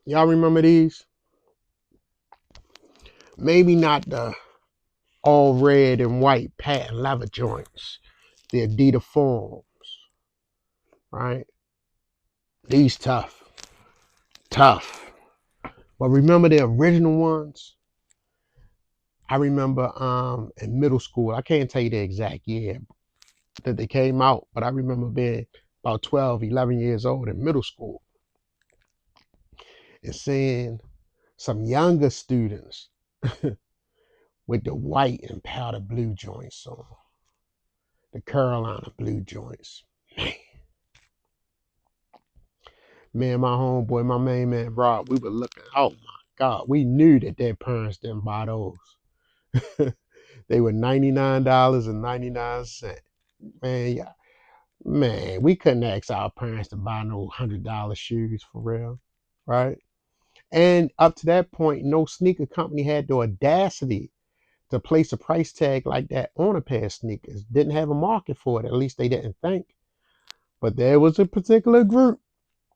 Y'all remember these? Maybe not the all red and white patent leather joints, the Adidas forms, right? These tough. But remember the original ones? I remember in middle school, I can't tell you the exact year that they came out, but I remember being about 12, 11 years old in middle school and seeing some younger students with the white and powder blue joints on, the Carolina blue joints. Man, me and my homeboy, my main man, Rob, we were looking, oh my God, we knew that their parents didn't buy those. They were $99.99. Man, yeah, man, we couldn't ask our parents to buy no $100 shoes for real, right? And up to that point, no sneaker company had the audacity to place a price tag like that on a pair of sneakers. Didn't have a market for it. At least they didn't think. But there was a particular group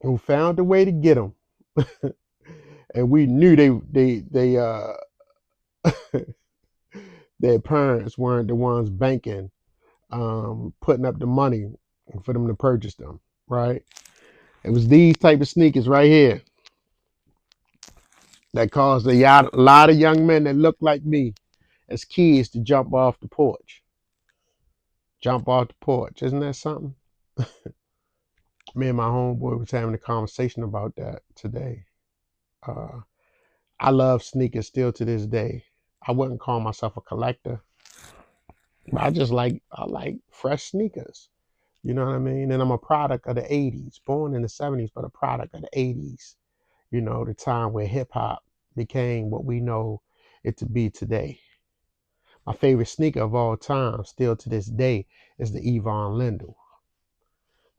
who found a way to get them, and we knew their parents weren't the ones banking, putting up the money for them to purchase them. Right? It was these type of sneakers right here that caused a lot of young men that looked like me as kids to jump off the porch. Jump off the porch. Isn't that something? Me and my homeboy was having a conversation about that today. Uh, I love sneakers still to this day. I wouldn't call myself a collector, but I like fresh sneakers. You know what I mean? And I'm a product of the 80s, born in the 70s, but a product of the 80s. You know, the time where hip hop became what we know it to be today. My favorite sneaker of all time, still to this day, is the Yvonne Lindell.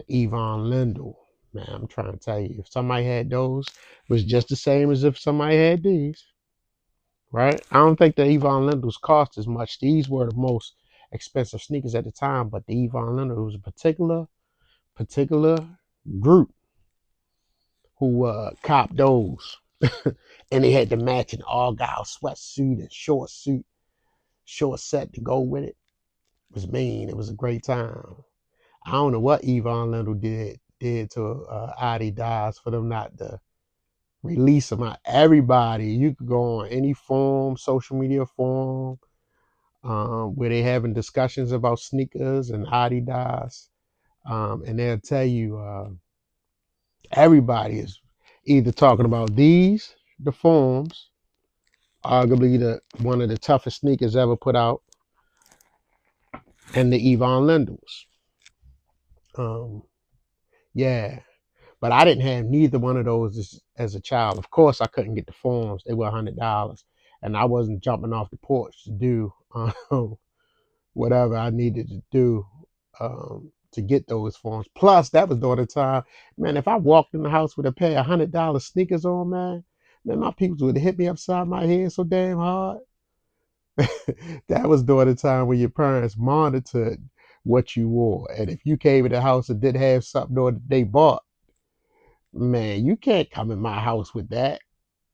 Yvonne Lindell. Man, I'm trying to tell you, if somebody had those, it was just the same as if somebody had these, right? I don't think the Yvonne Lindells cost as much. These were the most expensive sneakers at the time, but the Yvonne Lindell was a particular group who copped those, and they had the matching argyle sweatsuit and short set to go with it. It was mean. It was a great time. I don't know what Yvonne Lindell did to Adidas for them not to release them out. Everybody, you could go on any forum, social media forum, where they having discussions about sneakers and Adidas, and they'll tell you everybody is either talking about the forms, arguably the one of the toughest sneakers ever put out, and the Yvonne Lindells. Um, yeah, but I didn't have neither one of those as a child. Of course, I couldn't get the forms; they were $100, and I wasn't jumping off the porch to do whatever I needed to do to get those forms. Plus, that was during the time, man. If I walked in the house with a pair of $100 sneakers on, man, my people would hit me upside my head so damn hard. That was during the time when your parents monitored what you wore, and if you came in the house and didn't have something on that they bought, man, you can't come in my house with that.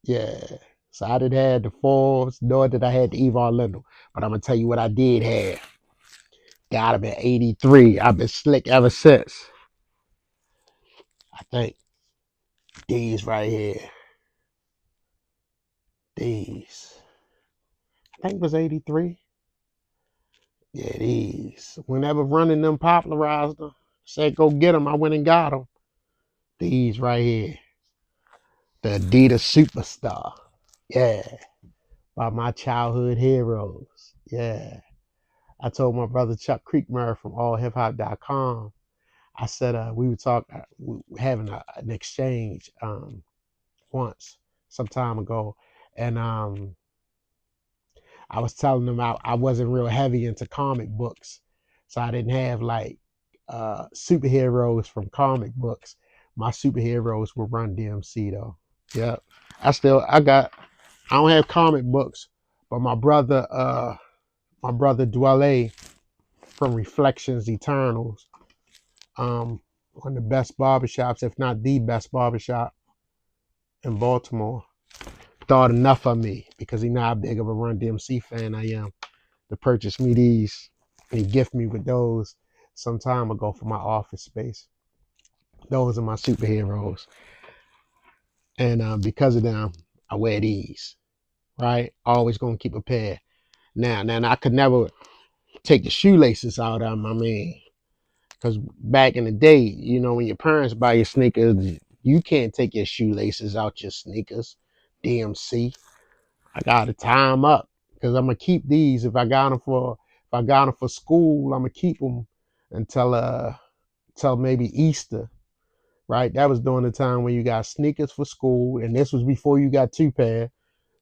Yeah. So I didn't have the forms, nor did I have the Yvonne Lindell. But I'm gonna tell you what I did have. Got him at 83. I've been slick ever since. I think these right here. These. I think it was 83. Yeah, these. Whenever running them popularized them, said go get them, I went and got them. These right here. The Adidas Superstar. Yeah. By my childhood heroes. Yeah. I told my brother Chuck Creekmurray from allhiphop.com. I said we were talking, having an exchange once, some time ago, and I was telling him I wasn't real heavy into comic books, so I didn't have like superheroes from comic books. My superheroes were Run DMC though. Yeah, I don't have comic books, but my brother Dwelle from Reflections Eternals, one of the best barbershops, if not the best barbershop in Baltimore thought enough of me because he know how big of a Run DMC fan I am to purchase me these. And he gifted me with those some time ago for my office space. Those are my superheroes. And because of them, I wear these, right? Always gonna keep a pair. Now, I could never take the shoelaces out of them. I mean, because back in the day, you know, when your parents buy your sneakers, you can't take your shoelaces out your sneakers. DMC. I gotta tie them up because I'm gonna keep these. If I got them for school, I'm gonna keep them until maybe Easter, right? That was during the time when you got sneakers for school, and this was before you got two pair.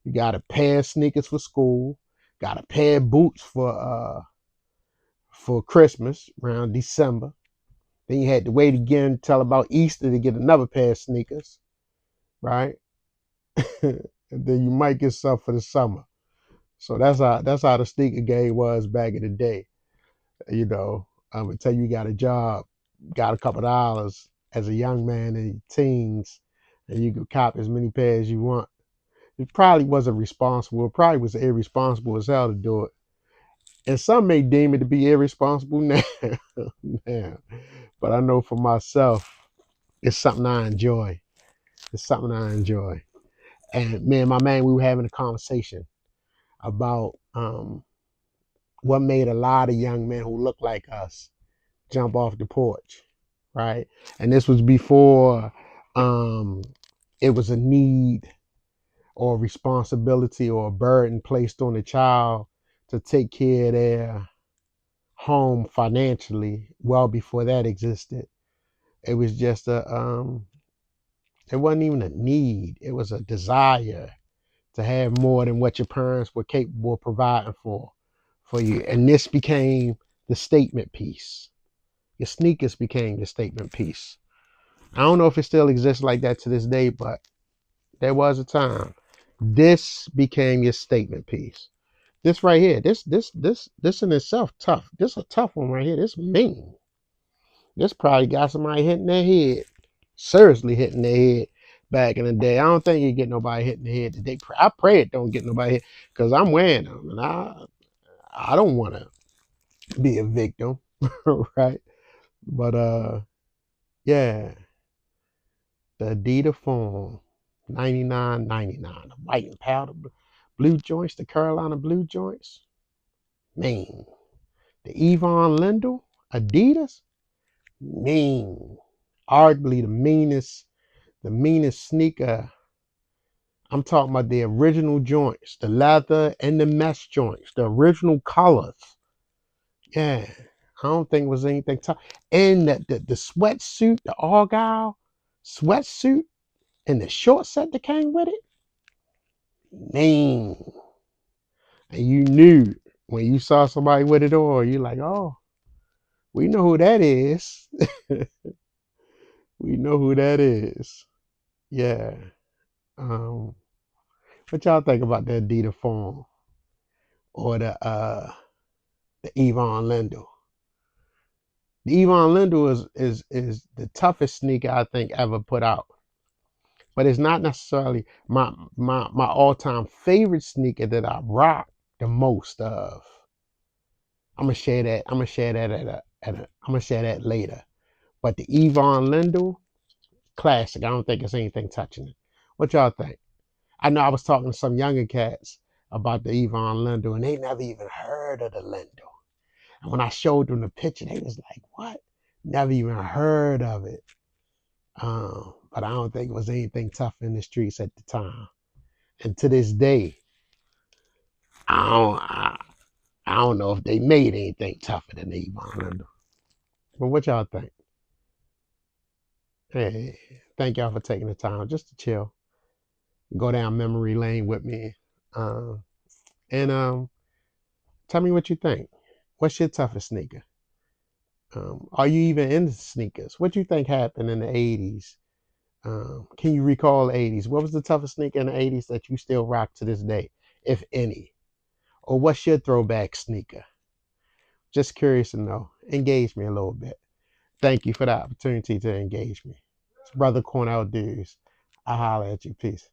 You got a pair of sneakers for school, got a pair of boots for Christmas around December. Then you had to wait again till about Easter to get another pair of sneakers, right? And then you might get some for the summer. So that's how the sneaker game was back in the day. You know, until you got a job, got a couple of dollars as a young man in your teens, and you could cop as many pairs as you want. It probably wasn't responsible. It probably was irresponsible as hell to do it. And some may deem it to be irresponsible now. now. But I know for myself, it's something I enjoy. It's something I enjoy. And me and my man, we were having a conversation about what made a lot of young men who look like us jump off the porch, right? And this was before um, it was a need or a responsibility or a burden placed on the child to take care of their home financially. Well, before that existed, it was just it wasn't even a need. It was a desire to have more than what your parents were capable of providing for you. And this became the statement piece. Your sneakers became the statement piece. I don't know if it still exists like that to this day, but there was a time. This became your statement piece. This right here, this in itself tough. This a tough one right here. This mean. This probably got somebody hitting their head. Seriously hitting their head back in the day. I don't think you get nobody hitting the head today. I pray it don't get nobody hit because I'm wearing them and I don't want to be a victim, right? But yeah, the Adidas Form 99.99, the white and powder blue joints, the Carolina blue joints. Man, the Yvonne Lindell Adidas, mean. Arguably the meanest sneaker. I'm talking about the original joints, the leather and the mesh joints, the original colors. Yeah, I don't think it was anything tough. And the sweatsuit, the Argyle sweatsuit, and the short set that came with it. Man, and you knew when you saw somebody with it on, you're like, oh, we know who that is. We know who that is. Yeah. Um, what y'all think about the Adidas Form or the Yvonne Lindell? The Yvonne Lindell is the toughest sneaker I think ever put out. But it's not necessarily my all-time favorite sneaker that I rock the most of. I'm gonna share that. I'm gonna share that I'm gonna share that later. But the Yvonne Lindell, classic. I don't think it's anything touching it. What y'all think? I know I was talking to some younger cats about the Yvonne Lindell, and they never even heard of the Lindell. And when I showed them the picture, they was like, "What? Never even heard of it." But I don't think it was anything tough in the streets at the time. And to this day, I don't, I, I don't know if they made anything tougher than the Yvonne Lindell. But what y'all think? Hey, thank y'all for taking the time just to chill, go down memory lane with me, um, and tell me what you think. What's your toughest sneaker? Are you even into sneakers? What you think happened in the '80s? Can you recall the '80s? What was the toughest sneaker in the '80s that you still rock to this day, if any? Or what's your throwback sneaker? Just curious to know. Engage me a little bit. Thank you for the opportunity to engage me. It's Brother Cornell Dews. I holler at you. Peace.